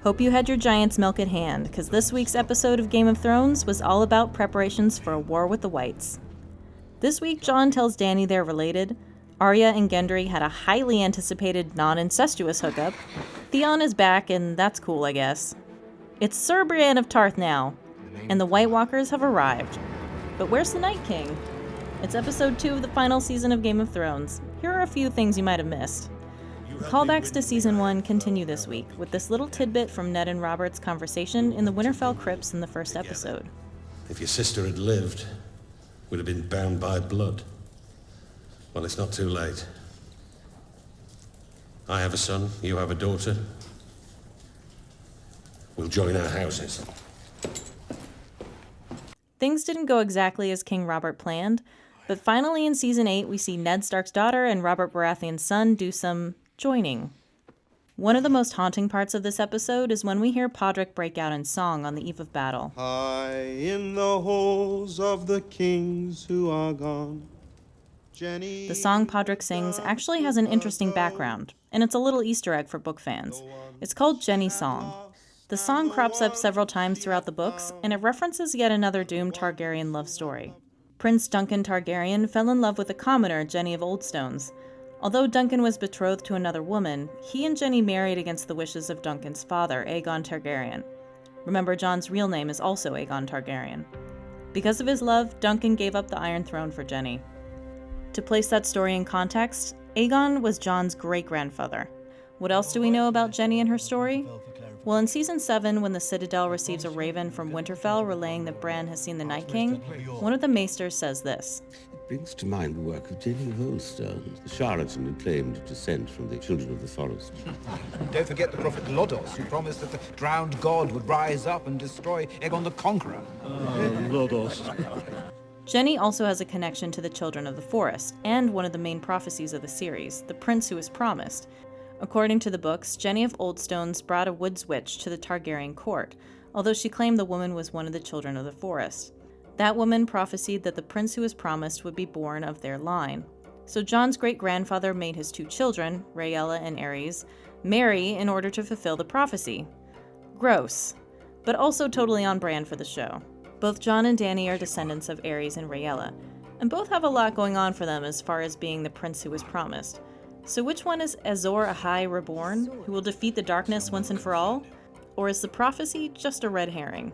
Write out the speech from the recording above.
Hope you had your giant's milk at hand, because this week's episode of Game of Thrones was all about preparations for a war with the Whites. This week, Jon tells Dany they're related, Arya and Gendry had a highly anticipated non-incestuous hookup, Theon is back, and that's cool, I guess. It's Sir Brienne of Tarth now, and the White Walkers have arrived. But where's the Night King? It's episode 2 of the final season of Game of Thrones. Here are a few things you might have missed. Callbacks to Season 1 continue this week, with this little tidbit from Ned and Roberts' conversation in the Winterfell crypts in the first episode. If your sister had lived, we'd have been bound by blood. Well, it's not too late. I have a son, you have a daughter. We'll join our houses. Things didn't go exactly as King Robert planned, but finally in Season 8 we see Ned Stark's daughter and Robert Baratheon's son do some joining. One of the most haunting parts of this episode is when we hear Podrick break out in song on the eve of battle. High in the halls of the kings who are gone. Jenny. The song Podrick sings actually has an interesting background, and it's a little Easter egg for book fans. It's called Jenny's Song. The song crops up several times throughout the books, and it references yet another doomed Targaryen love story. Prince Duncan Targaryen fell in love with a commoner, Jenny of Oldstones. Although Duncan was betrothed to another woman, he and Jenny married against the wishes of Duncan's father, Aegon Targaryen. Remember, Jon's real name is also Aegon Targaryen. Because of his love, Duncan gave up the Iron Throne for Jenny. To place that story in context, Aegon was Jon's great-grandfather. What else do we know about Jenny and her story? Well, in Season 7, when the Citadel receives a raven from Winterfell relaying that Bran has seen the Night King, one of the maesters says this. It brings to mind the work of Jenny of Oldstones, the charlatan who claimed descent from the children of the forest. Don't forget the prophet Lodos, who promised that the drowned god would rise up and destroy Aegon the Conqueror. Lodos. Jenny also has a connection to the Children of the Forest, and one of the main prophecies of the series, the prince who was promised. According to the books, Jenny of Oldstones brought a woods witch to the Targaryen court, although she claimed the woman was one of the Children of the Forest. That woman prophesied that the prince who was promised would be born of their line. So Jon's great-grandfather made his 2 children, Rhaella and Aerys, marry in order to fulfill the prophecy. Gross, but also totally on brand for the show. Both Jon and Dany are descendants of Aerys and Rhaella, and both have a lot going on for them as far as being the prince who was promised. So which one is Azor Ahai reborn, who will defeat the darkness once and for all? Or is the prophecy just a red herring?